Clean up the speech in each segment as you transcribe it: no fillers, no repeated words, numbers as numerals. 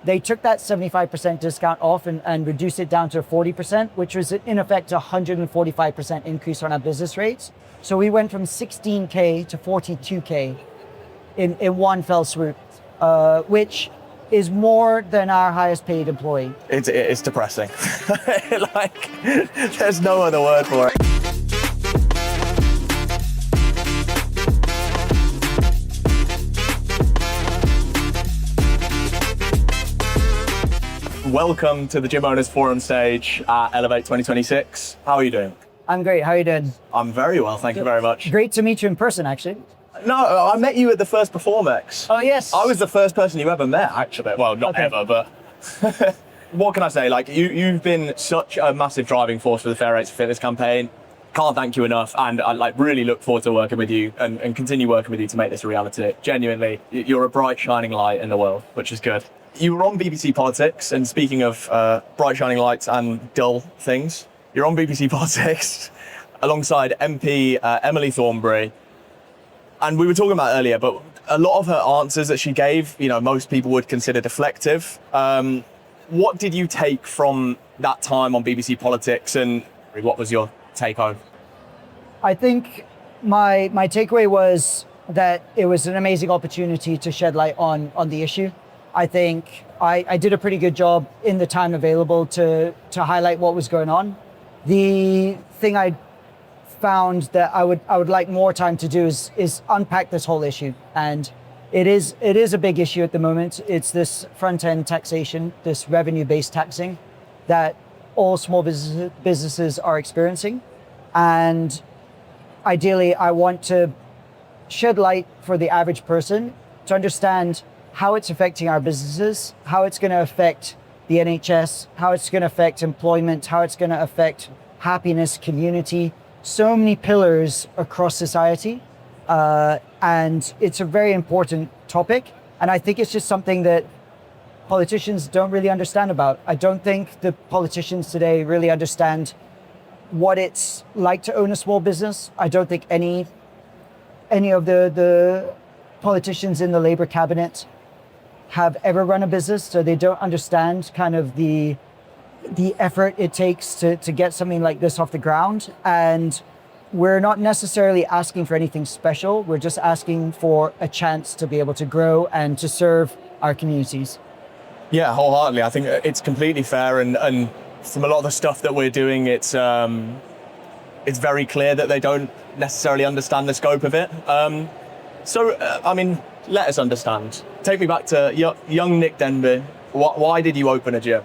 they took that 75% discount off and reduced it down to 40%, which was in effect a 145% increase on our business rates. So we went from 16K to 42K in one fell swoop, which is more than our highest paid employee. It's depressing. Like, there's no other word for it. Welcome to the Gym Owners Forum stage at Elevate 2026. How are you doing? I'm great. How are you doing? I'm very well, thank you very much. Great to meet you in person, actually. No, I met you at the first Performex. Oh, yes. I was the first person you ever met, actually. Well, not Okay. ever, but what can I say? Like, you've been such a massive driving force for the Fair Rates for Fitness campaign. Can't thank you enough, and I really look forward to working with you and continue working with you to make this a reality. Genuinely, you're a bright, shining light in the world, which is good. You were on BBC Politics, and speaking of bright, shining lights and dull things, you're on BBC Politics alongside MP Emily Thornberry. And we were talking about earlier, but a lot of her answers that she gave, most people would consider deflective. What did you take from that time on BBC Politics, and what was your take home? I think my takeaway was that it was an amazing opportunity to shed light on the issue. I think I did a pretty good job in the time available to highlight what was going on. The thing I found that I would like more time to do is unpack this whole issue. And it is a big issue at the moment. It's this front-end taxation, this revenue-based taxing that all small businesses are experiencing. And ideally, I want to shed light for the average person to understand how it's affecting our businesses, how it's going to affect the NHS, how it's going to affect employment, how it's going to affect happiness, community, so many pillars across society. And it's a very important topic. And I think it's just something that politicians don't really understand about. I don't think the politicians today really understand what it's like to own a small business. I don't think any of the politicians in the Labour cabinet have ever run a business, so they don't understand kind of the effort it takes to get something like this off the ground. And we're not necessarily asking for anything special. We're just asking for a chance to be able to grow and to serve our communities. Yeah, wholeheartedly. I think it's completely fair, and from a lot of the stuff that we're doing, it's very clear that they don't necessarily understand the scope of it. Let us understand. Take me back to young Nick Denby. Why did you open a gym?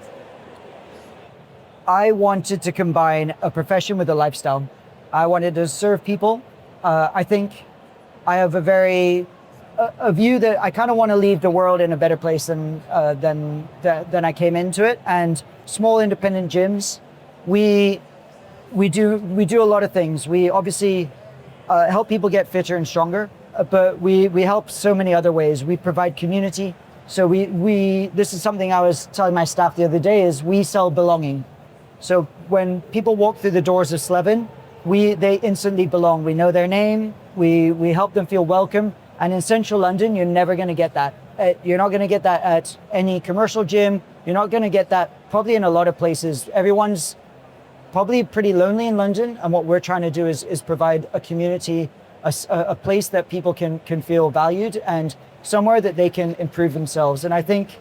I wanted to combine a profession with a lifestyle. I wanted to serve people. I think I have a view that I kind of want to leave the world in a better place than I came into it. And small independent gyms, we do a lot of things. We obviously help people get fitter and stronger, but we help so many other ways. We provide community. So this is something I was telling my staff the other day, is we sell belonging. So when people walk through the doors of Slevin, they instantly belong. We know their name, we help them feel welcome. And in central London, you're never going to get that. You're not going to get that at any commercial gym. You're not going to get that probably in a lot of places. Everyone's probably pretty lonely in London. And what we're trying to do is provide a community, a place that people can feel valued and somewhere that they can improve themselves. And I think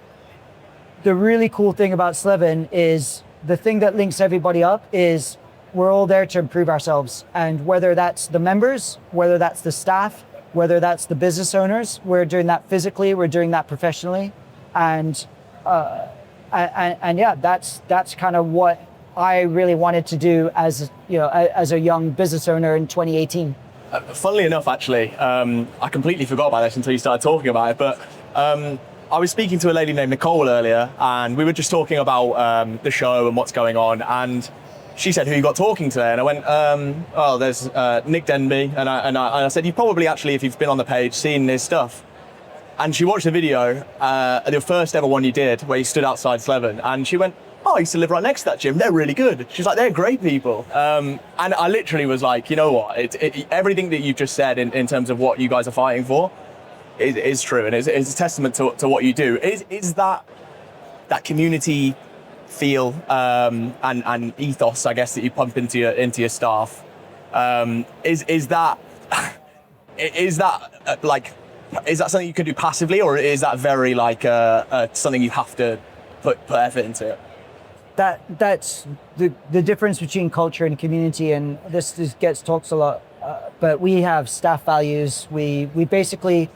the really cool thing about Slevin is the thing that links everybody up is we're all there to improve ourselves. And whether that's the members, whether that's the staff, whether that's the business owners, we're doing that physically, we're doing that professionally. And yeah, that's kind of what I really wanted to do as a young business owner in 2018. Funnily enough, actually, I completely forgot about this until you started talking about it, but I was speaking to a lady named Nicole earlier, and we were just talking about the show and what's going on, and she said, "Who you got talking today?" And I went, there's Nick Denby, and I said, "You've probably actually, if you've been on the page, seen his stuff." And she watched the video, the first ever one you did, where you stood outside Slevin, and she went, "Oh, I used to live right next to that gym. They're really good." She's like, "They're great people." And I literally was like, you know what? Everything that you've just said in terms of what you guys are fighting for is true, and is a testament to what you do. Is that that community feel and ethos, I guess, that you pump into your staff. Is that something you can do passively, or is that very like something you have to put effort into? That's the difference between culture and community, and this gets talked a lot. But we have staff values. We basically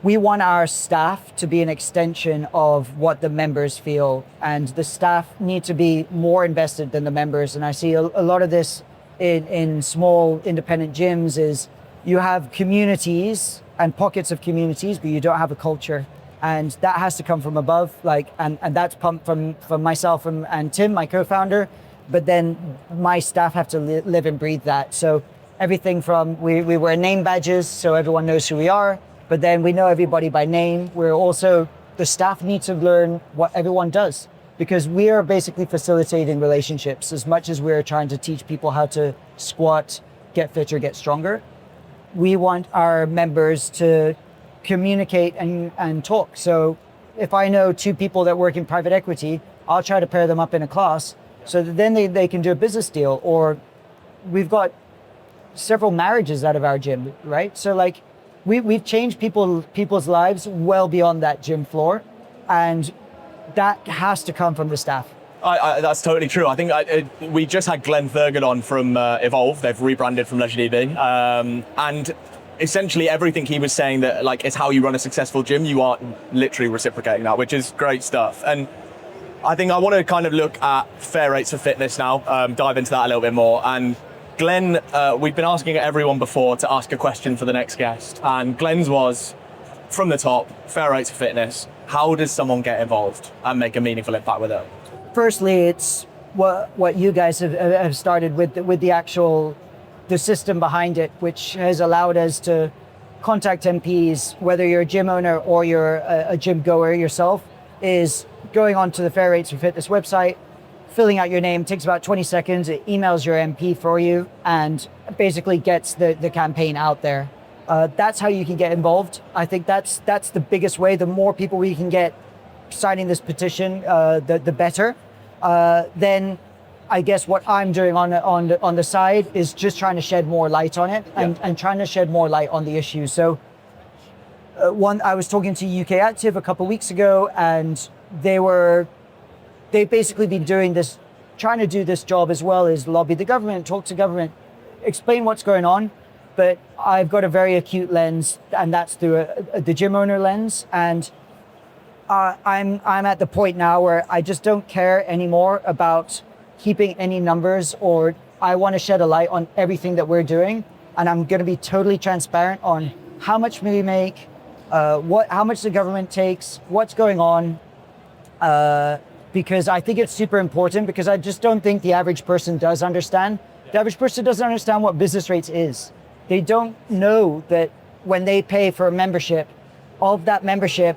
want our staff to be an extension of what the members feel, and the staff need to be more invested than the members. And I see a lot of this in small independent gyms is you have communities and pockets of communities, but you don't have a culture. And that has to come from above, and that's pumped from myself and Tim, my co-founder. But then my staff have to live and breathe that. So everything from we wear name badges so everyone knows who we are, but then we know everybody by name. We're also, the staff need to learn what everyone does, because we are basically facilitating relationships as much as we're trying to teach people how to squat, get fitter, get stronger. We want our members to communicate and talk. So if I know two people that work in private equity, I'll try to pair them up in a class so that then they can do a business deal. Or we've got several marriages out of our gym, right? So like we've changed people's lives well beyond that gym floor, and that has to come from the staff. That's totally true. I think we just had Glenn Thurgood on from Evolve. They've rebranded from LeisureDB, and essentially everything he was saying that like it's how you run a successful gym, you are literally reciprocating that, which is great stuff. And I think I want to kind of look at fair rates for fitness now, dive into that a little bit more. And Glenn, we've been asking everyone before to ask a question for the next guest, and Glenn's was, from the top, fair rates for fitness. How does someone get involved and make a meaningful impact with it? Firstly, it's what you guys have started with the system behind it, which has allowed us to contact MPs, whether you're a gym owner or you're a gym goer yourself, is going onto the Fair Rates for Fitness website, filling out your name, takes about 20 seconds, it emails your MP for you, and basically gets the campaign out there. That's how you can get involved. I think that's the biggest way. The more people we can get signing this petition, the better. Then I guess what I'm doing on the side is just trying to shed more light on it and trying to shed more light on the issue. So I was talking to UK Active a couple of weeks ago, and they've basically been doing this, trying to do this job as well as lobby the government, talk to government, explain what's going on. But I've got a very acute lens, and that's through the gym owner lens. And I'm at the point now where I just don't care anymore about keeping any numbers, or I want to shed a light on everything that we're doing. And I'm going to be totally transparent on how much we make, how much the government takes, what's going on, because I think it's super important, because I just don't think the average person does understand. The average person doesn't understand what business rates is. They don't know that when they pay for a membership, of that membership,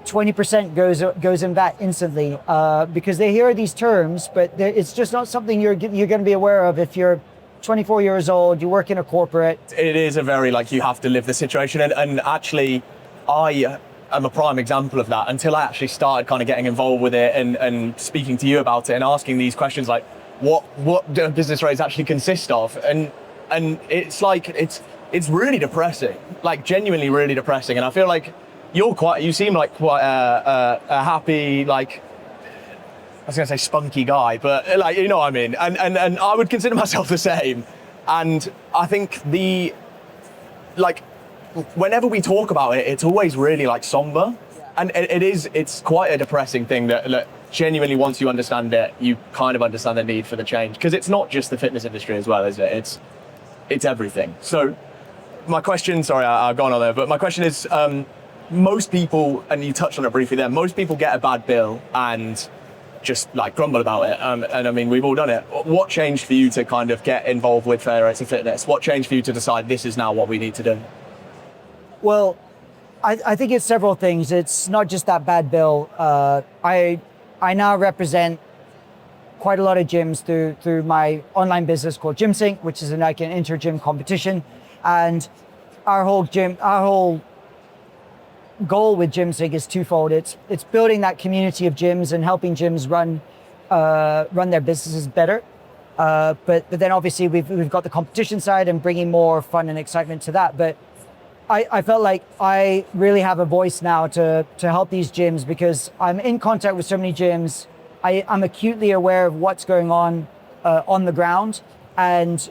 20% goes in VAT instantly, because they hear these terms, but it's just not something you're going to be aware of if you're 24 years old, you work in a corporate. It is a very, you have to live the situation. And actually, I am a prime example of that until I actually started kind of getting involved with it and speaking to you about it and asking these questions like, what do business rates actually consist of? And it's really depressing, genuinely really depressing. And I feel like you seem like quite a happy, I was gonna say spunky guy, but you know what I mean? And I would consider myself the same. And I think whenever we talk about it, it's always really somber. And it's quite a depressing thing that genuinely, once you understand it, you kind of understand the need for the change. Because it's not just the fitness industry as well, is it? It's everything. So my question, sorry, I've gone on there, but my question is, most people, and you touched on it briefly there, most people get a bad bill and just grumble about it. And I mean, we've all done it. What changed for you to kind of get involved with Fair Rates of Fitness? What changed for you to decide this is now what we need to do? Well, I think it's several things. It's not just that bad bill. I now represent quite a lot of gyms through my online business called GymSync, which is an inter-gym competition. And our whole goal with GymSig is twofold. It's building that community of gyms and helping gyms run their businesses better. But then obviously we've got the competition side and bringing more fun and excitement to that. But I felt like I really have a voice now to help these gyms, because I'm in contact with so many gyms. I'm acutely aware of what's going on the ground. And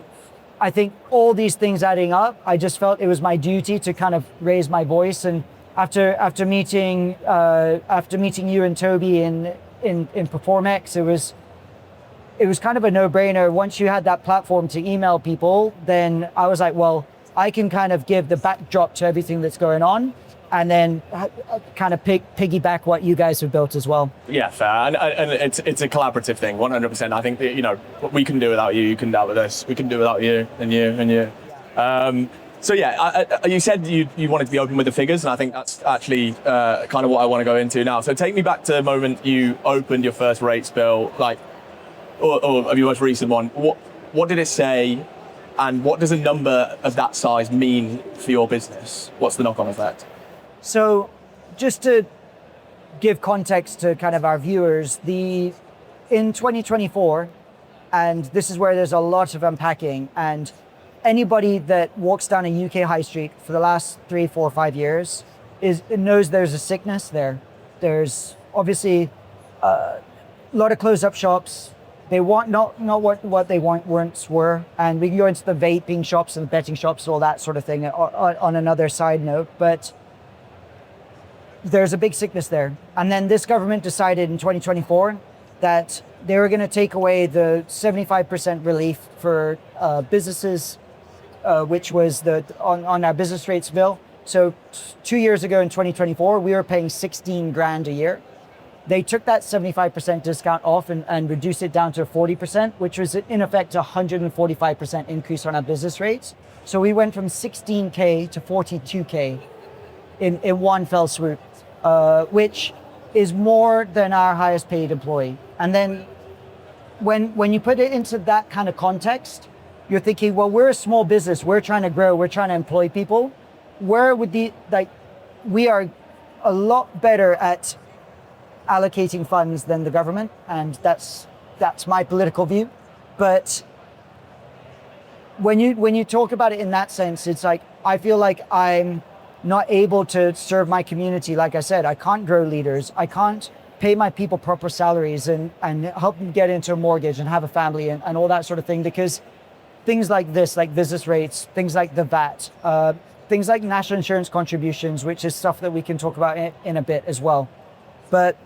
I think all these things adding up, I just felt it was my duty to kind of raise my voice. And after meeting you and Toby in Performex, it was kind of a no-brainer. Once you had that platform to email people, then I was like, well, I can kind of give the backdrop to everything that's going on, and then kind of piggyback what you guys have built as well. Yeah, fair. And it's a collaborative thing, 100%. I think that, you know, we can do without you, you can do without us, we can do without you, and you, and you. So yeah, you said you wanted to be open with the figures, and I think that's actually kind of what I want to go into now. So take me back to the moment you opened your first rates bill, like, or your most recent one. What did it say, and what does a number of that size mean for your business? What's the knock-on effect? So just to give context to kind of our viewers, in 2024, and this is where there's a lot of unpacking, and anybody that walks down a UK high street for the last 3, 4, 5 years knows there's a sickness there. There's obviously a lot of closed up shops. They want not what they once were, and we can go into the vaping shops and the betting shops, all that sort of thing on another side note. But there's a big sickness there. And then this government decided in 2024 that they were going to take away the 75% relief for businesses, which was on our business rates bill. So 2 years ago in 2024, we were paying 16 grand a year. They took that 75% discount off and reduced it down to 40%, which was in effect a 145% increase on our business rates. So we went from 16K to 42K in one fell swoop, which is more than our highest paid employee. And then when you put it into that kind of context, you're thinking, well, we're a small business, we're trying to grow, we're trying to employ people. Where would we are a lot better at allocating funds than the government, and that's my political view. But when you talk about it in that sense, it's like I feel like I'm not able to serve my community. Like I said, I can't grow leaders, I can't pay my people proper salaries and help them get into a mortgage and have a family and all that sort of thing, because things like this, like business rates, things like the VAT, things like national insurance contributions, which is stuff that we can talk about in a bit as well. But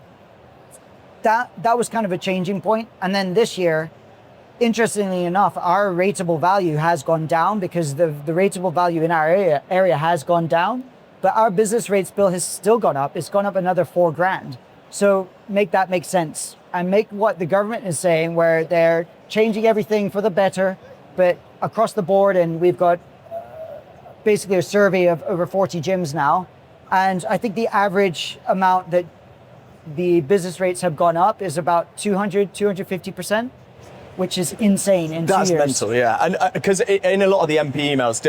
that was kind of a changing point. And then this year, interestingly enough, our rateable value has gone down, because the rateable value in our area has gone down, but our business rates bill has still gone up. It's gone up another 4 grand. So make that make sense, and make what the government is saying, where they're changing everything for the better, but across the board. And we've got basically a survey of over 40 gyms now. And I think the average amount that the business rates have gone up is about 250%, which is insane in 2 years. That's mental, yeah. And because in a lot of the MP emails,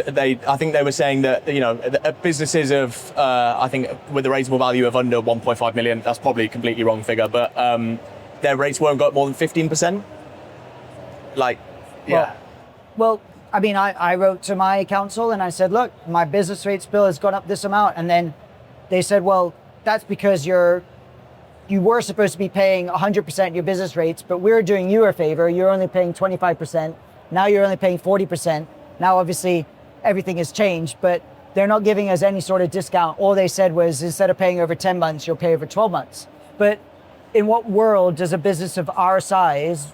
I think they were saying that, you know, businesses of, I think with a rateable value of under 1.5 million, that's probably a completely wrong figure, but their rates won't go up more than 15%. Like, yeah. Well, I mean, I wrote to my council and I said, look, my business rates bill has gone up this amount. And then they said, well, that's because you were supposed to be paying 100% your business rates, but we're doing you a favor. You're only paying 25%. Now you're only paying 40%. Now, obviously, everything has changed, but they're not giving us any sort of discount. All they said was, instead of paying over 10 months, you'll pay over 12 months. But in what world does a business of our size,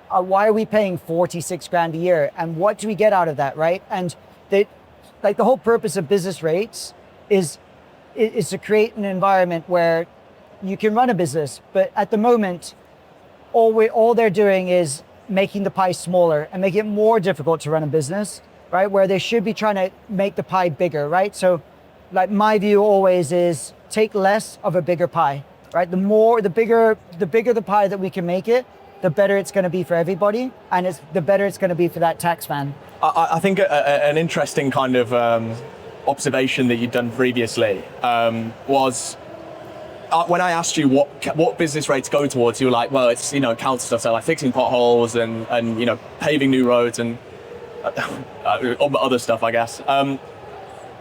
why are we paying 46 grand a year? And what do we get out of that, right? And the whole purpose of business rates is to create an environment where you can run a business, but at the moment, all they're doing is making the pie smaller and making it more difficult to run a business, right? Where they should be trying to make the pie bigger, right? So, like, my view always is take less of a bigger pie, right? The bigger the pie that we can make it, the better it's going to be for everybody, and the better it's going to be for that tax man. I think an interesting kind of observation that you'd done previously was when I asked you what business rates go towards, you were like, well, it's, council stuff, so like fixing potholes and paving new roads and other stuff, I guess.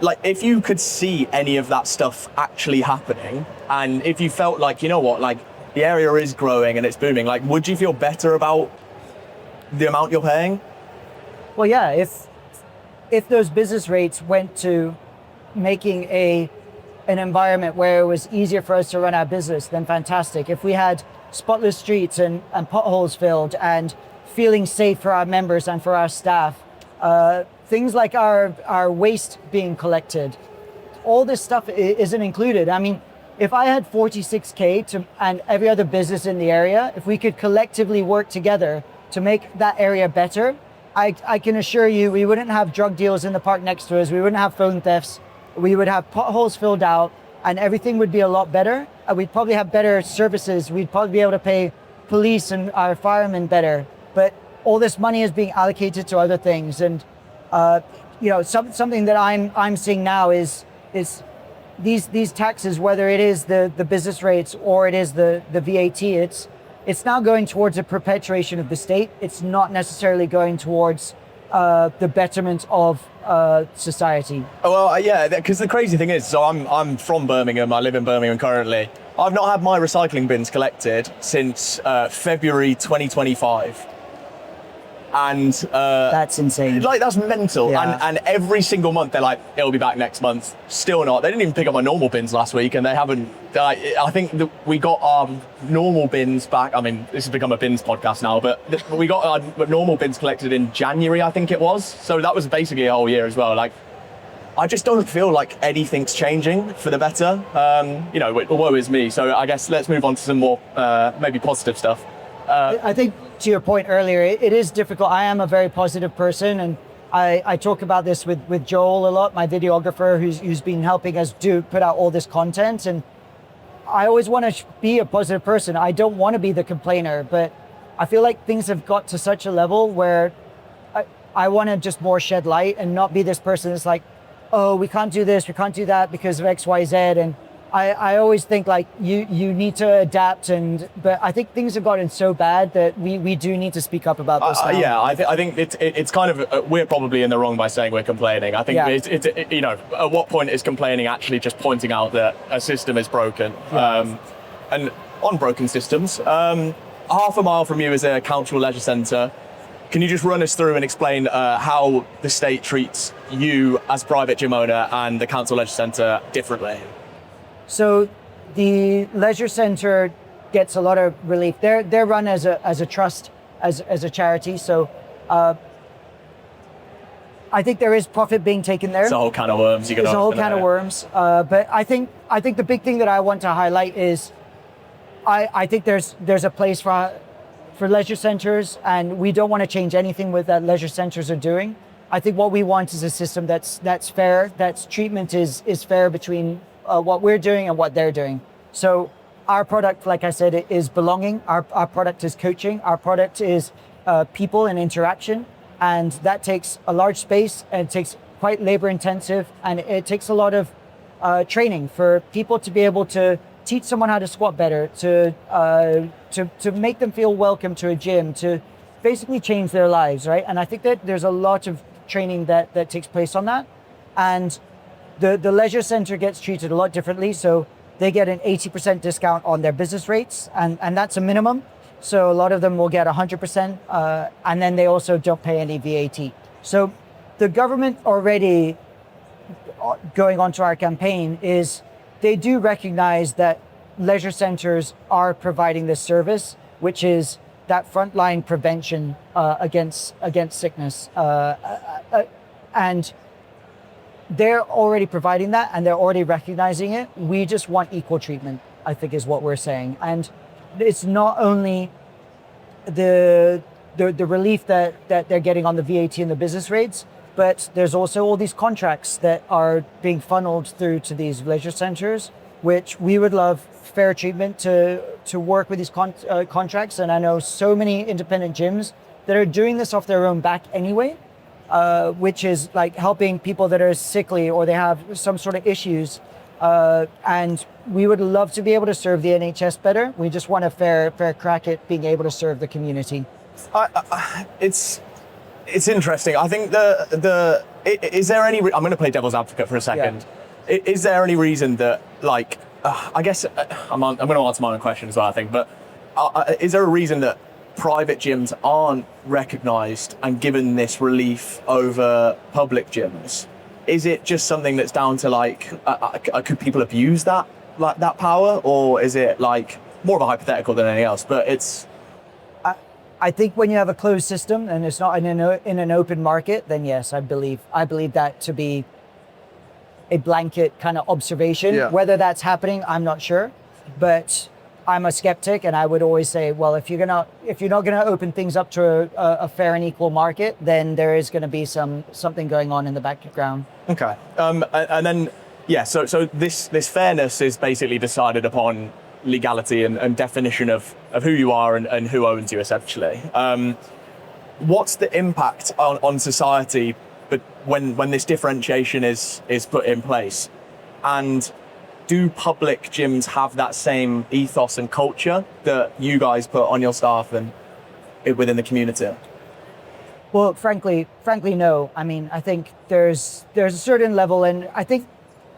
Like, if you could see any of that stuff actually happening, and if you felt like, like the area is growing and it's booming, like, would you feel better about the amount you're paying? Well, yeah, if those business rates went to making an environment where it was easier for us to run our business, then fantastic. If we had spotless streets and potholes filled and feeling safe for our members and for our staff, things like our waste being collected, all this stuff isn't included. I mean, if I had 46K and every other business in the area, if we could collectively work together to make that area better, I can assure you we wouldn't have drug deals in the park next to us, we wouldn't have phone thefts, we would have potholes filled out, and everything would be a lot better. We'd probably have better services, we'd probably be able to pay police and our firemen better, but all this money is being allocated to other things. And something that I'm seeing now is these taxes, whether it is the business rates or it is the VAT, it's now going towards a perpetuation of the state. It's not necessarily going towards the betterment of society. Well, yeah, because the crazy thing is, so I'm from Birmingham. I live in Birmingham currently. I've not had my recycling bins collected since February 2025. And that's insane. Like, that's mental. Yeah. And every single month they're like, it'll be back next month. Still not. They didn't even pick up my normal bins last week, and they haven't. I think that we got our normal bins back. I mean, this has become a bins podcast now, but we got our normal bins collected in January, I think it was. So that was basically a whole year as well. Like, I just don't feel like anything's changing for the better. Woe is me. So I guess let's move on to some more maybe positive stuff. I think, to your point earlier, it is difficult. I am a very positive person, and I talk about this with Joel a lot, my videographer, who's been helping us put out all this content. And I always want to be a positive person. I don't want to be the complainer, but I feel like things have got to such a level where I want to just more shed light and not be this person that's like, oh, we can't do this, we can't do that because of X, Y, Z. And I always think like you need to adapt, but I think things have gotten so bad that we do need to speak up about this now. Yeah, I think it's kind of, we're probably in the wrong by saying we're complaining. I think it's at what point is complaining actually just pointing out that a system is broken? Yeah. And on broken systems, half a mile from you is a council leisure centre. Can you just run us through and explain how the state treats you as private gym owner and the council leisure centre differently? So the leisure centre gets a lot of relief. They're run as a trust, as a charity. So I think there is profit being taken there. It's a whole can of worms. It's a whole can of worms. But I think the big thing that I want to highlight is I think there's a place for leisure centres, and we don't want to change anything with that leisure centres are doing. I think what we want is a system that's fair, that's treatment is fair between what we're doing and what they're doing. So our product, like I said, is belonging. Our product is coaching. Our product is people and interaction. And that takes a large space, and it takes quite labor intensive, and it takes a lot of training for people to be able to teach someone how to squat better, to make them feel welcome to a gym, to basically change their lives, right? And I think that there's a lot of training that takes place on that. And the leisure center gets treated a lot differently. So they get an 80% discount on their business rates, and that's a minimum. So a lot of them will get 100%, and then they also don't pay any VAT. So the government already, going on to our campaign, is they do recognize that leisure centers are providing this service, which is that frontline prevention against sickness. And they're already providing that, and they're already recognizing it. We just want equal treatment, I think, is what we're saying. And it's not only the relief that they're getting on the VAT and the business rates, but there's also all these contracts that are being funneled through to these leisure centers, which we would love fair treatment to work with these contracts. And I know so many independent gyms that are doing this off their own back anyway. which is like helping people that are sickly or they have some sort of issues. And we would love to be able to serve the NHS better. We just want a fair crack at being able to serve the community. It's interesting. I think is there any? I'm going to play devil's advocate for a second. Yeah. Is there any reason that, like, I guess I'm going to answer my own question as well, I think. But is there a reason that private gyms aren't recognised and given this relief over public gyms? Is it just something that's down to like, could people abuse that power, or is it like more of a hypothetical than anything else? But it's. I think when you have a closed system and it's not in an open market, then yes, I believe that to be a blanket kind of observation. Yeah. Whether that's happening, I'm not sure, but I'm a skeptic, and I would always say, well, if you're not going to open things up to a fair and equal market, then there is going to be something going on in the background. Okay, and then so this fairness is basically decided upon legality and definition of who you are and who owns you, essentially. What's the impact on society, but when this differentiation is put in place, and do public gyms have that same ethos and culture that you guys put on your staff and within the community? Well, frankly, no. I mean, I think there's a certain level, and I think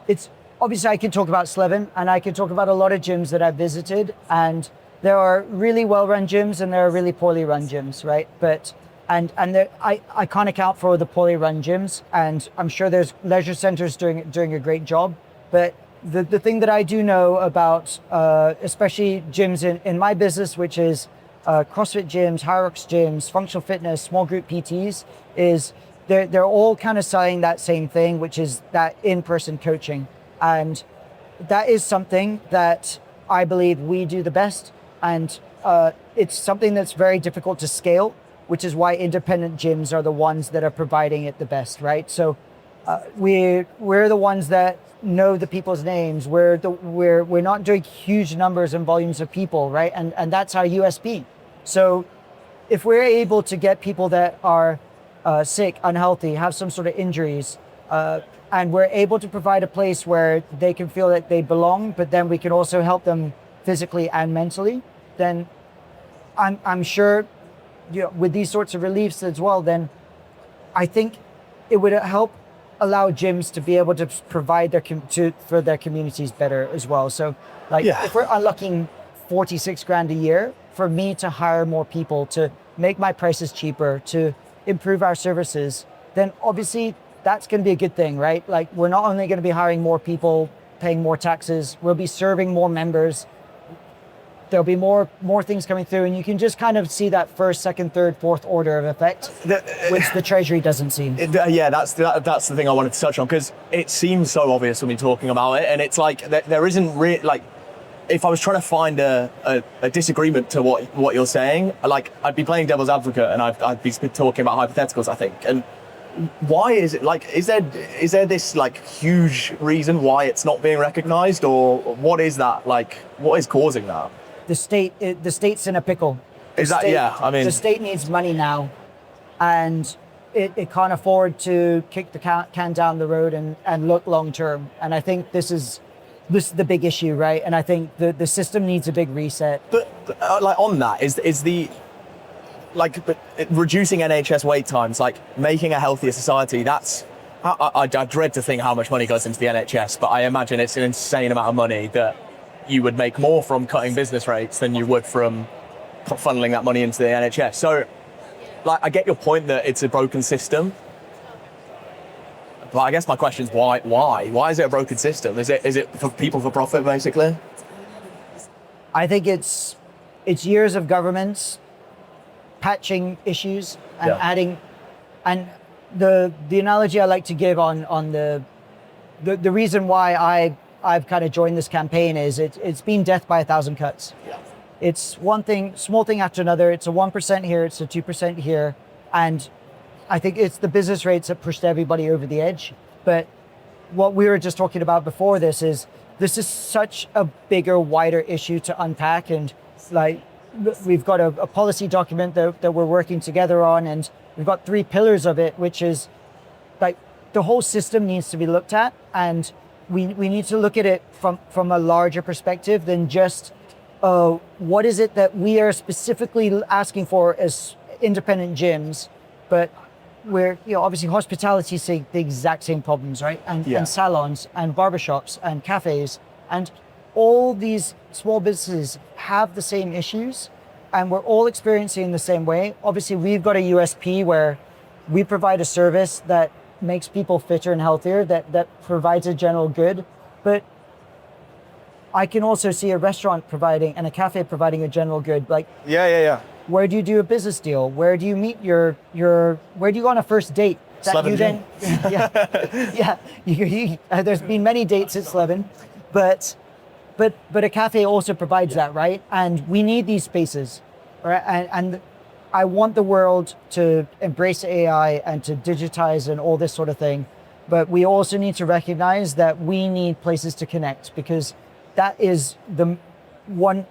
it's obviously I can talk about Slevin, and I can talk about a lot of gyms that I've visited, and there are really well-run gyms and there are really poorly run gyms, right? But I can't account for the poorly run gyms, and I'm sure there's leisure centers doing a great job, but the thing that I do know about, especially gyms in my business, which is CrossFit gyms, Hyrox gyms, functional fitness, small group PTs, is they're all kind of selling that same thing, which is that in-person coaching. And that is something that I believe we do the best. And it's something that's very difficult to scale, which is why independent gyms are the ones that are providing it the best, right? So we're the ones that know the people's names. We're not doing huge numbers and volumes of people, right? And that's our USP. So if we're able to get people that are sick, unhealthy, have some sort of injuries, and we're able to provide a place where they can feel that they belong, but then we can also help them physically and mentally, then I'm sure, with these sorts of reliefs as well, then I think it would help allow gyms to be able to provide for their communities better as well. So if we're unlocking 46 grand a year, for me to hire more people, to make my prices cheaper, to improve our services, then obviously that's going to be a good thing, right? Like, we're not only going to be hiring more people, paying more taxes, we'll be serving more members. There'll be more things coming through, and you can just kind of see that first, second, third, fourth order of effect, which the Treasury doesn't see. That's the thing I wanted to touch on, because it seems so obvious when we're talking about it, and it's like there isn't really, like, if I was trying to find a disagreement to what you're saying, like, I'd be playing devil's advocate and I'd be talking about hypotheticals, I think. And why is it, like, is there this like huge reason why it's not being recognized, or what is that, like, what is causing that? The state's in a pickle. The state needs money now, and it can't afford to kick the can down the road and look long term. And I think this is the big issue, right? And I think the system needs a big reset. But like, on that is the, like, but reducing NHS wait times, like making a healthier society. That's I dread to think how much money goes into the NHS, but I imagine it's an insane amount of money that you would make more from cutting business rates than you would from funneling that money into the NHS. So, like, I get your point that it's a broken system. But I guess my question is why? Why is it a broken system? Is it for people for profit, basically? I think it's years of governments patching issues and adding, and the analogy I like to give on the reason why I've kind of joined this campaign is it's been death by 1,000 cuts. Yeah. It's one thing, small thing after another. It's a 1% here, it's a 2% here, and I think it's the business rates that pushed everybody over the edge. But what we were just talking about before this is such a bigger, wider issue to unpack. And like, we've got a policy document that we're working together on, and we've got 3 pillars of it, which is like the whole system needs to be looked at, and we need to look at it from a larger perspective than just what is it that we are specifically asking for as independent gyms, but we're, obviously hospitality seeing the exact same problems, right? And salons and barbershops and cafes and all these small businesses have the same issues, and we're all experiencing the same way. Obviously, we've got a USP where we provide a service that makes people fitter and healthier, that provides a general good. But I can also see a restaurant providing and a cafe providing a general good. Like, where do you do a business deal? Where do you meet where do you go on a first date? That there's been many dates at Slevin, but a cafe also provides that, right? And we need these spaces, right? And I want the world to embrace AI and to digitize and all this sort of thing, but we also need to recognize that we need places to connect, because that is the one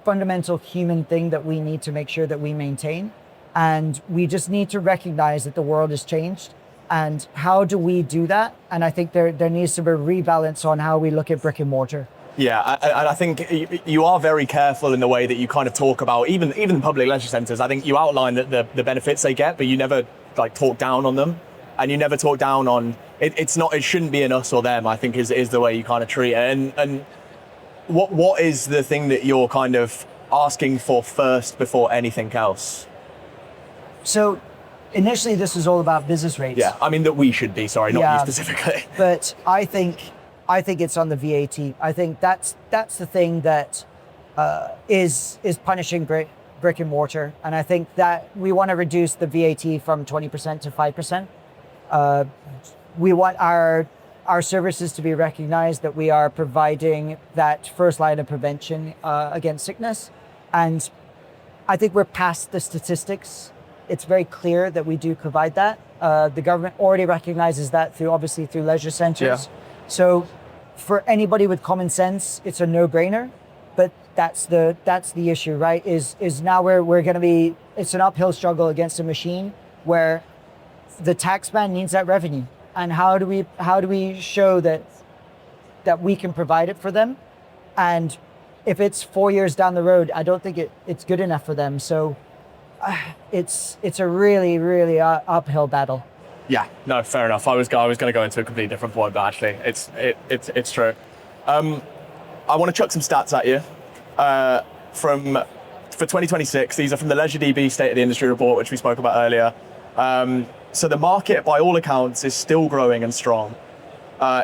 fundamental human thing that we need to make sure that we maintain. And we just need to recognize that the world has changed. And how do we do that? And I think there needs to be a rebalance on how we look at brick and mortar. Yeah, and I think you are very careful in the way that you kind of talk about even public leisure centres. I think you outline the benefits they get, but you never like talk down on them, and you never talk down on it. It shouldn't be an us or them, I think, is the way you kind of treat it. And what is the thing that you're kind of asking for first before anything else? So initially this is all about business rates. Yeah, I mean that we should be, sorry, not you specifically. But I think it's on the VAT. I think that's the thing that is punishing brick and mortar. And I think that we want to reduce the VAT from 20% to 5%. We want our services to be recognized, that we are providing that first line of prevention against sickness. And I think we're past the statistics. It's very clear that we do provide that. The government already recognizes that through leisure centers. Yeah. So for anybody with common sense, it's a no-brainer. But that's the issue, right? Is now we're going to be, it's an uphill struggle against a machine where the taxman needs that revenue. And how do we show that we can provide it for them? And if it's 4 years down the road, I don't think it's good enough for them. So it's a really, really uphill battle. Yeah, no, fair enough. I was going to go into a completely different point, but actually, it's true. I want to chuck some stats at you for 2026. These are from the LeisureDB State of the Industry report, which we spoke about earlier. So the market, by all accounts, is still growing and strong.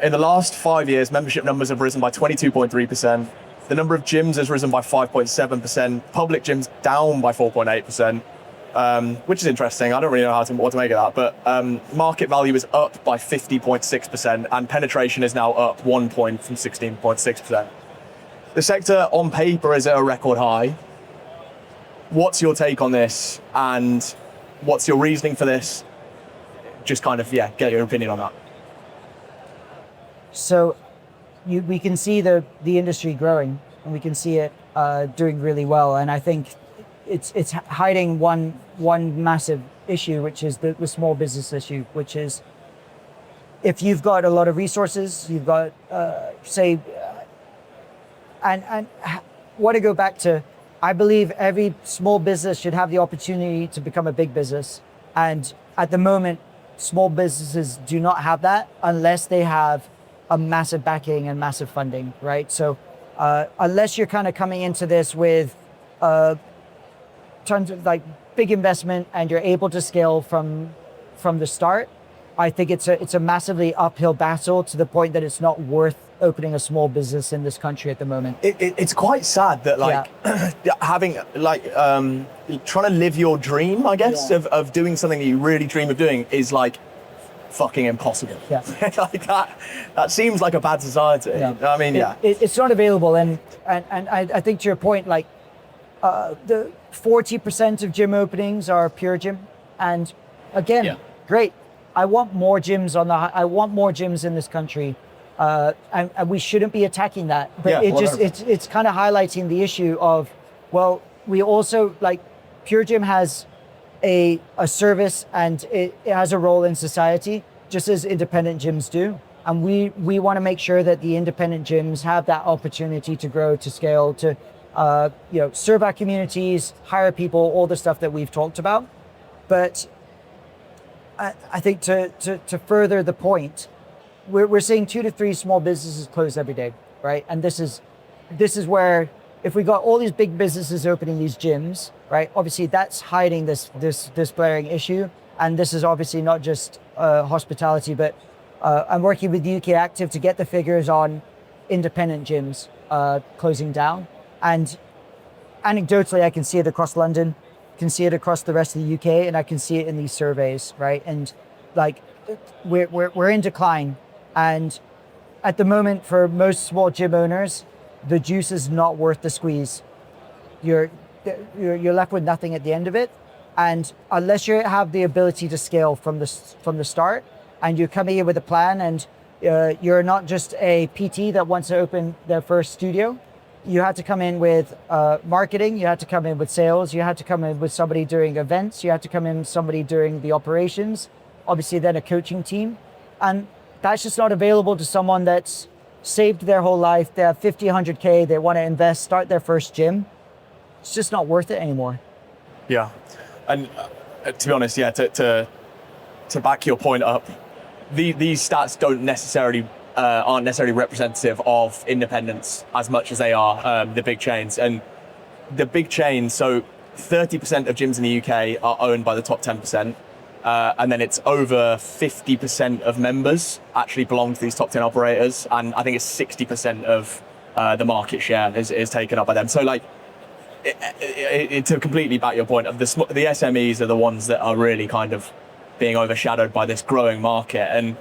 In the last 5 years, membership numbers have risen by 22.3%. The number of gyms has risen by 5.7%. Public gyms down by 4.8%, which is interesting. I don't really know what to make of that, but market value is up by 50.6%, and penetration is now up 1 point from 16.6%. The sector on paper is at a record high. What's your take on this, and what's your reasoning for this? Just kind of, get your opinion on that. So we can see the industry growing, and we can see it doing really well. And I think it's hiding one massive issue, which is the small business issue, which is if you've got a lot of resources, you've got, and want to go back to, I believe every small business should have the opportunity to become a big business. And at the moment, small businesses do not have that unless they have a massive backing and massive funding, right? So unless you're kind of coming into this with tons of like big investment and you're able to scale from the start, I think it's a massively uphill battle to the point that it's not worth opening a small business in this country at the moment. It's quite sad that having trying to live your dream, I guess, of doing something that you really dream of doing is like fucking impossible. Yeah. Like that seems like a bad society. Yeah. I mean, it's not available, and I think to your point, like the 40% of gym openings are pure gym, and again, great. I want more gyms I want more gyms in this country, and we shouldn't be attacking that. But it's kind of highlighting the issue of, well, we also like Pure Gym has a service and it has a role in society, just as independent gyms do. And we want to make sure that the independent gyms have that opportunity to grow, to scale, to serve our communities, hire people, all the stuff that we've talked about. But I think to further the point, we're seeing 2 to 3 small businesses close every day, right? And this is where, if we got all these big businesses opening these gyms, right? Obviously, that's hiding this glaring issue. And this is obviously not just hospitality, but I'm working with UK Active to get the figures on independent gyms closing down. And anecdotally, I can see it across London, can see it across the rest of the UK, and I can see it in these surveys, right? And like, we're in decline. And at the moment, for most small gym owners, the juice is not worth the squeeze. You're left with nothing at the end of it. And unless you have the ability to scale from the start, and you're coming in with a plan, and you're not just a PT that wants to open their first studio, you had to come in with marketing, you had to come in with sales, you had to come in with somebody doing events, you had to come in with somebody doing the operations, obviously then a coaching team. And that's just not available to someone that's saved their whole life, they have 50, 100K, they want to invest, start their first gym. It's just not worth it anymore. Yeah. And to be honest, yeah, to back your point up, these stats aren't necessarily representative of independents as much as they are the big chains. And the big chains, so 30% of gyms in the UK are owned by the top 10%. And then it's over 50% of members actually belong to these top 10 operators. And I think it's 60% of the market share is taken up by them. So like, to completely back your point, the SMEs are the ones that are really kind of being overshadowed by this growing market. And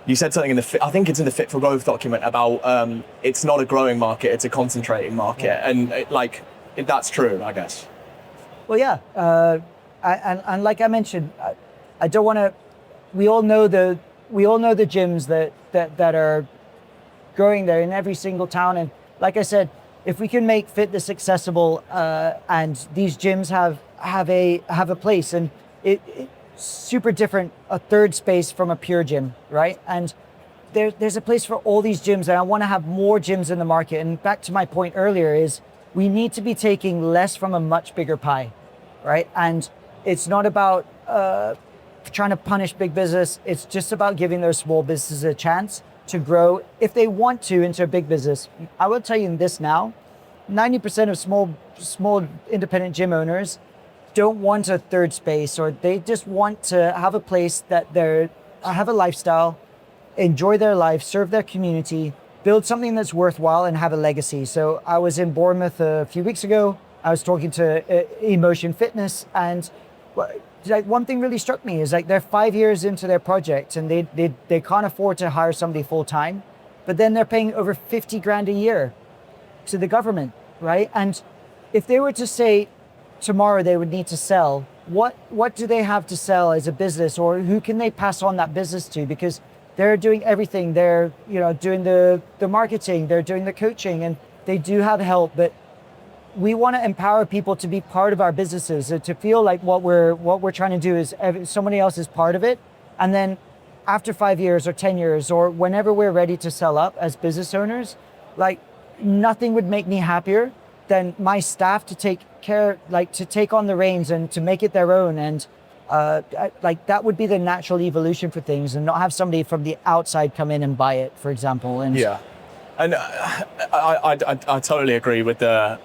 you said something I think it's in the Fit for Growth document about it's not a growing market, it's a concentrating market. Yeah. And that's true, I guess. Well, yeah. And like I mentioned, I don't want to, we all know the gyms that are growing there in every single town. And like I said, if we can make fitness accessible and these gyms have a place, and it's super different, a third space from a Pure Gym, right? And there's a place for all these gyms, and I want to have more gyms in the market. And back to my point earlier is we need to be taking less from a much bigger pie, right? And it's not about trying to punish big business. It's just about giving those small businesses a chance to grow if they want to into a big business. I will tell you this now, 90% of small independent gym owners don't want a third space, or they just want to have a place that have a lifestyle, enjoy their life, serve their community, build something that's worthwhile, and have a legacy. So I was in Bournemouth a few weeks ago. I was talking to Emotion Fitness, and like one thing really struck me is like they're 5 years into their project, and they can't afford to hire somebody full time, but then they're paying over 50 grand a year to the government, right? And if they were to say tomorrow they would need to sell, what do they have to sell as a business, or who can they pass on that business to? Because they're doing everything. They're doing the marketing, they're doing the coaching, and they do have help, but we want to empower people to be part of our businesses, to feel like what we're trying to do is somebody else is part of it. And then after 5 years or 10 years, or whenever we're ready to sell up as business owners, like nothing would make me happier than my staff to take care, like to take on the reins and to make it their own. And like that would be the natural evolution for things, and not have somebody from the outside come in and buy it, for example. And yeah, and I totally agree with there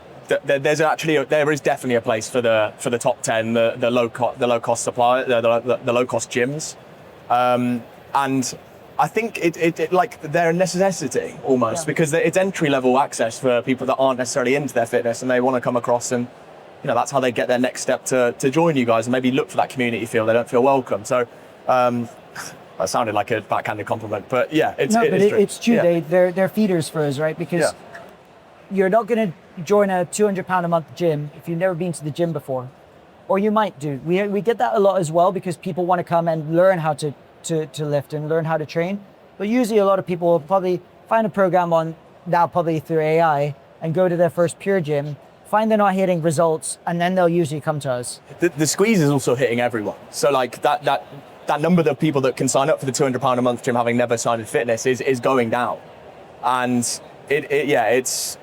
is definitely a place for the top 10, the low cost supplier, the low cost gyms, and I think it like they're a necessity almost, because it's entry level access for people that aren't necessarily into their fitness, and they want to come across, and that's how they get their next step to join you guys and maybe look for that community feel. They don't feel welcome. So that sounded like a backhanded compliment, but yeah, it's true. It's true. Yeah. They're feeders for us, right? Because you're not going to join a £200 a month gym if you've never been to the gym before, or you might do. We get that a lot as well, because people want to come and learn how to lift and learn how to train. But usually a lot of people will probably find a program on now, probably through AI, and go to their first Pure Gym, find they're not hitting results, and then they'll usually come to us. The squeeze is also hitting everyone. So like that number of people that can sign up for the £200 a month gym having never signed in fitness is going down. And it's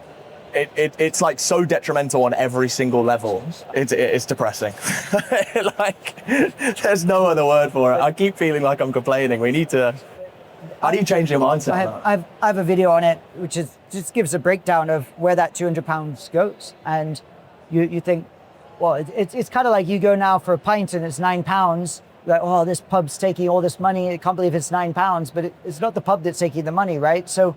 like so detrimental on every single level. It's depressing. Like, there's no other word for it. I keep feeling like I'm complaining. How do you change your mindset? I have a video on it, which just gives a breakdown of where that £200 goes. And you think, well, it's kind of like you go now for a pint and it's £9. Like, oh, this pub's taking all this money. I can't believe it's £9, but it's not the pub that's taking the money, right? So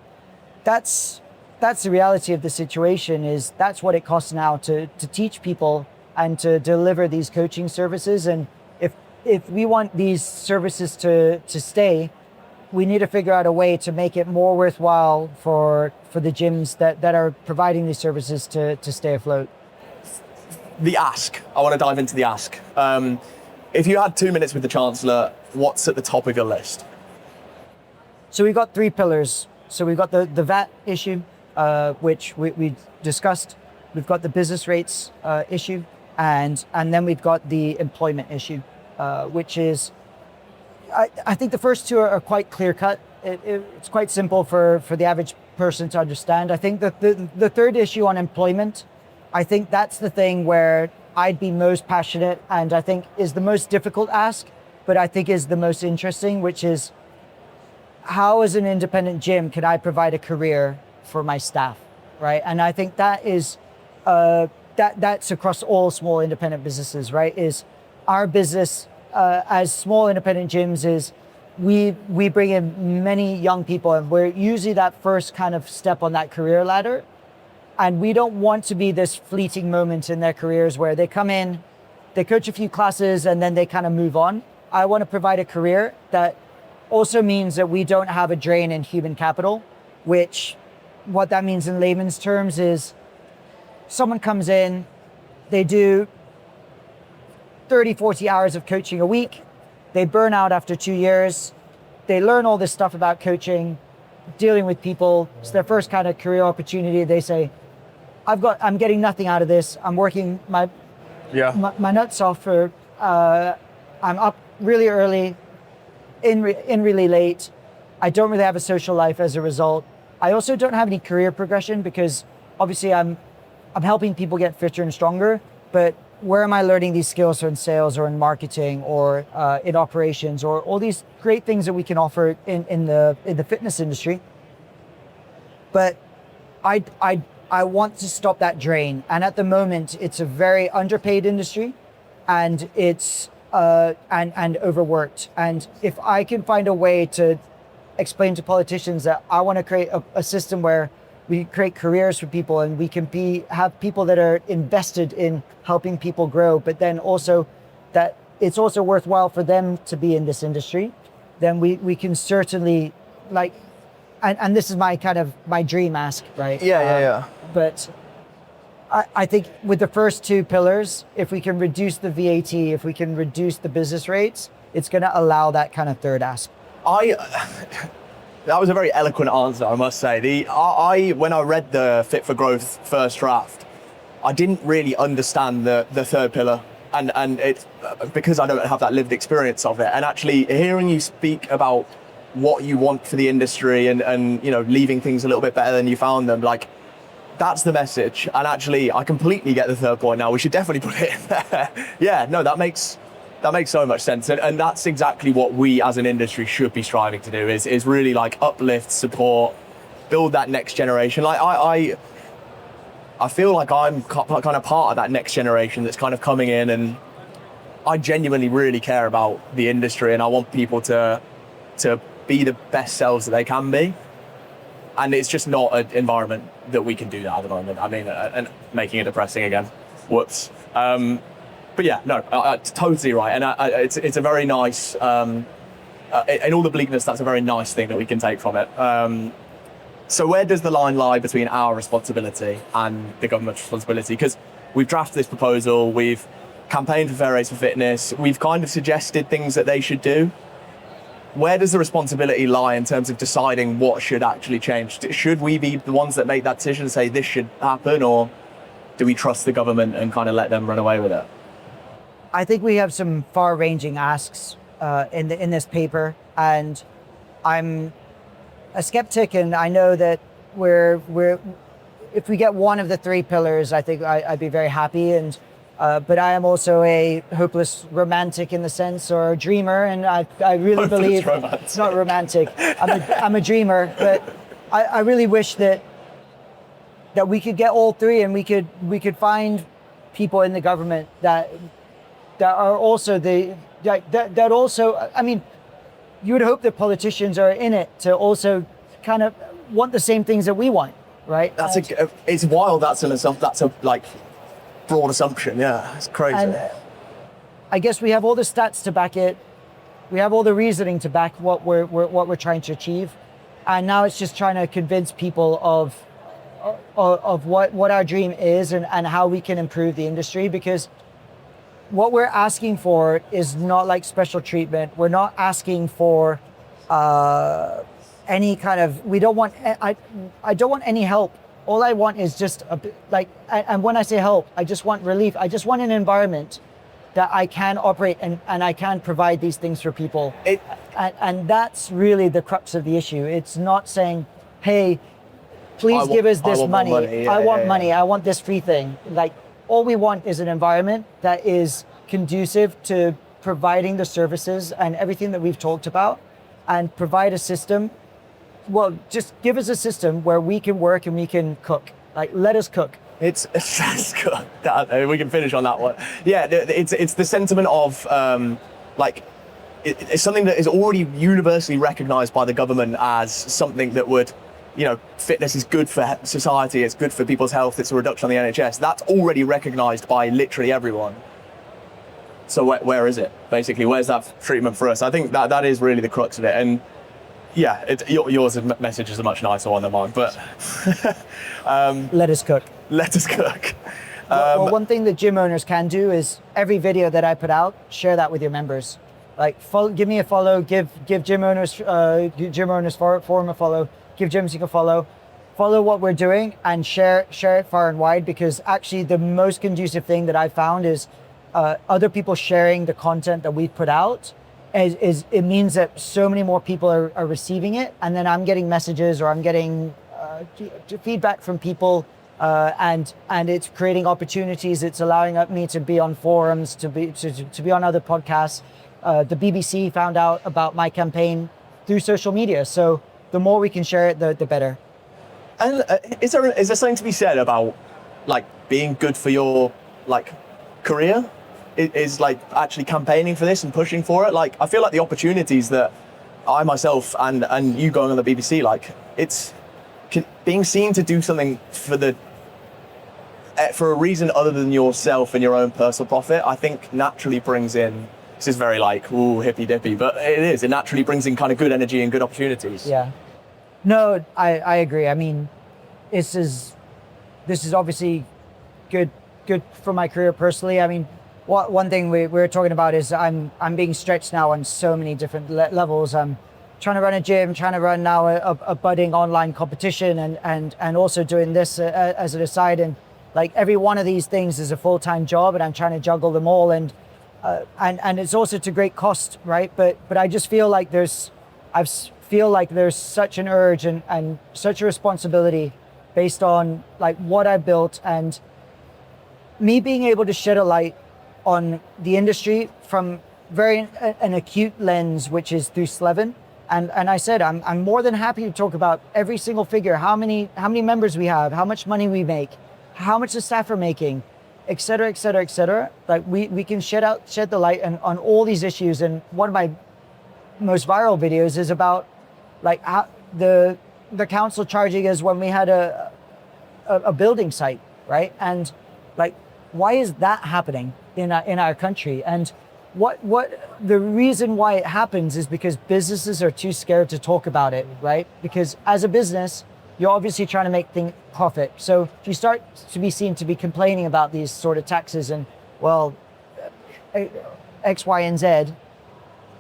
that's the reality of the situation. Is that's what it costs now to teach people and to deliver these coaching services. And if we want these services to stay, we need to figure out a way to make it more worthwhile for the gyms that are providing these services to stay afloat. The ask. I want to dive into the ask. If you had 2 minutes with the Chancellor, what's at the top of your list? So we've got 3 pillars. So we've got the VAT issue, which we discussed. We've got the business rates issue, and then we've got the employment issue, which is, I think the first 2 are quite clear cut. It's quite simple for the average person to understand. I think that the third issue on employment, I think that's the thing where I'd be most passionate, and I think is the most difficult ask, but I think is the most interesting, which is how as an independent gym can I provide a career for my staff, right? And I think that is, that's across all small independent businesses, right? Is our business as small independent gyms is we bring in many young people, and we're usually that first kind of step on that career ladder. And we don't want to be this fleeting moment in their careers where they come in, they coach a few classes, and then they kind of move on. I want to provide a career that also means that we don't have a drain in human capital, which what that means in layman's terms is someone comes in, they do 30, 40 hours of coaching a week, they burn out after 2 years, they learn all this stuff about coaching, dealing with people. It's their first kind of career opportunity. They say, I'm getting nothing out of this. I'm working my nuts off for, I'm up really early, in really late. I don't really have a social life as a result. I also don't have any career progression because obviously I'm helping people get fitter and stronger, but where am I learning these skills in sales or in marketing or in operations or all these great things that we can offer in the fitness industry? But I want to stop that drain. And at the moment, it's a very underpaid industry, and it's and overworked. And if I can find a way to explain to politicians that I want to create a system where we create careers for people and we can have people that are invested in helping people grow, but then also that it's also worthwhile for them to be in this industry, then we can certainly and this is my dream ask, right? Yeah. But I think with the first 2 pillars, if we can reduce the VAT, if we can reduce the business rates, it's going to allow that kind of third ask. That was a very eloquent answer, I must say. When I read the Fit for Growth first draft, I didn't really understand the third pillar, and it's because I don't have that lived experience of it. And actually hearing you speak about what you want for the industry and leaving things a little bit better than you found them, like, that's the message. And actually, I completely get the third point now. We should definitely put it in there. Yeah, no, that makes so much sense. And that's exactly what we as an industry should be striving to do is really like uplift, support, build that next generation. Like I feel like I'm kind of part of that next generation that's kind of coming in, and I genuinely really care about the industry, and I want people to be the best selves that they can be. And it's just not an environment that we can do that at the moment. I mean, and making it depressing again. Whoops. But yeah, no, totally right. And it's a very nice, in all the bleakness, that's a very nice thing that we can take from it. So where does the line lie between our responsibility and the government's responsibility? Because we've drafted this proposal, we've campaigned for Fair Rates for Fitness, we've kind of suggested things that they should do. Where does the responsibility lie in terms of deciding what should actually change? Should we be the ones that make that decision and say this should happen, or do we trust the government and kind of let them run away with it? I think we have some far-ranging asks in this paper, and I'm a skeptic, and I know that we're if we get one of the three pillars, I think I'd be very happy. And but I am also a hopeless romantic in the sense, or a dreamer, and I really believe it's not romantic. I'm a dreamer, but I really wish that we could get all three, and we could find people in the government that are also that also. I mean, you would hope that politicians are in it to also kind of want the same things that we want, right? It's wild. That's a like broad assumption. Yeah, it's crazy. And I guess we have all the stats to back it. We have all the reasoning to back what we're trying to achieve, and now it's just trying to convince people of what our dream is and how we can improve the industry, because what we're asking for is not like special treatment. We're not asking for any kind of, we don't want, I don't want any help. All I want is just and when I say help, I just want relief. I just want an environment that I can operate and I can provide these things for people. And that's really the crux of the issue. It's not saying, hey, please give us this money. I want money. I want this free thing. Like, all we want is an environment that is conducive to providing the services and everything that we've talked about, and provide a system. Well, just give us a system where we can work and we can cook. Like, let us cook. It's good. We can finish on that one. Yeah, it's the sentiment of it's something that is already universally recognized by the government as something that would, fitness is good for society, it's good for people's health, it's a reduction on the NHS. That's already recognized by literally everyone. So where is it? Basically, where's that treatment for us? I think that is really the crux of it. And yeah, yours message is a much nicer one than mine, but let us cook. Let us cook. Well, one thing that gym owners can do is every video that I put out, share that with your members. Like, give me a follow, give gym owners forum a follow, give gyms a follow what we're doing, and share it far and wide, because actually the most conducive thing that I found is other people sharing the content that we put out. It means that so many more people are receiving it, and then I'm getting messages, or I'm getting feedback from people, and it's creating opportunities. It's allowing me to be on forums, to be on other podcasts. The BBC found out about my campaign through social media, so the more we can share it, the better. And is there something to be said about like being good for your career? Is like actually campaigning for this and pushing for it? Like, I feel like the opportunities that I myself and you going on the BBC, like, it's being seen to do something for a reason other than yourself and your own personal profit, I think naturally brings in, this is very hippy dippy, but it naturally brings in kind of good energy and good opportunities. Yeah. No, I agree. I mean, this is obviously good for my career personally. I mean, one thing we were talking about is I'm being stretched now on so many different levels. I'm trying to run a gym, trying to run now a budding online competition, and also doing this as an aside. And like, every one of these things is a full-time job, and I'm trying to juggle them all. And it's also to great cost, right? But I just feel like there's such an urge and such a responsibility based on like what I built, and me being able to shed a light on the industry from an acute lens, which is through Slevin. And I said, I'm more than happy to talk about every single figure, how many members we have, how much money we make, how much the staff are making, et cetera, et cetera, et cetera. Like, we can shed the light on all these issues. And one of my most viral videos is about like how the council charging us when we had a building site, right? And like, why is that happening in our country? And what the reason why it happens is because businesses are too scared to talk about it, right? Because as a business, you're obviously trying to make profit. So if you start to be seen to be complaining about these sort of taxes and, well, X, Y, and Z,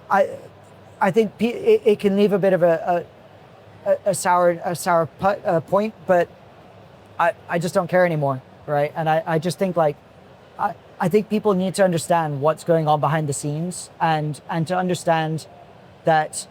I think it can leave a bit of a sour point, but I just don't care anymore. right? And I just think like, I think people need to understand what's going on behind the scenes and to understand that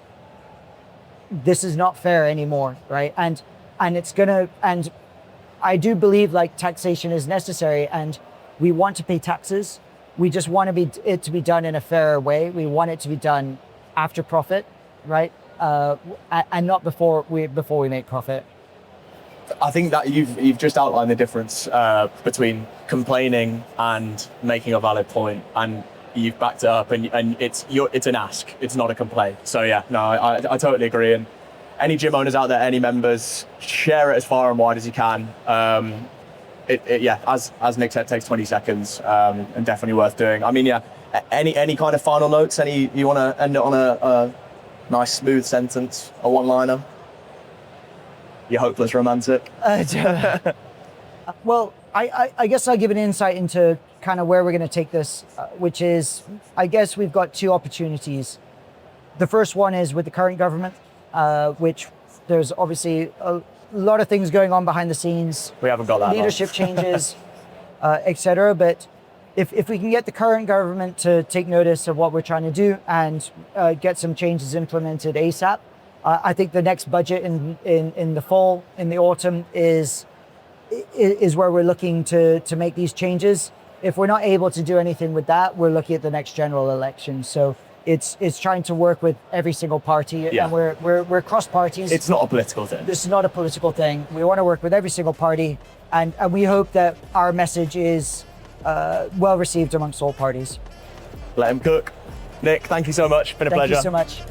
this is not fair anymore, right? And I do believe like taxation is necessary and we want to pay taxes. We just want it to be done in a fairer way. We want it to be done after profit, right? And not before we make profit. I think that you've just outlined the difference between complaining and making a valid point, and you've backed it up, and it's an ask, it's not a complaint. So yeah, no, I totally agree. And any gym owners out there, any members, share it as far and wide as you can. As Nick said, it takes 20 seconds and definitely worth doing. I mean, yeah, any kind of final notes? You want to end it on a nice smooth sentence, a one-liner? You hopeless romantic. Well, I guess I'll give an insight into kind of where we're going to take this, which is, I guess we've got two opportunities. The first one is with the current government, which there's obviously a lot of things going on behind the scenes. We haven't got that leadership changes, etc. But if we can get the current government to take notice of what we're trying to do and get some changes implemented ASAP, I think the next budget in the fall, in the autumn, is where we're looking to make these changes. If we're not able to do anything with that, we're looking at the next general election. So it's trying to work with every single party, and we're cross parties. It's not a political thing. This is not a political thing. We want to work with every single party, and we hope that our message is well received amongst all parties. Let him cook. Nick, thank you so much. Been a pleasure. Thank you so much.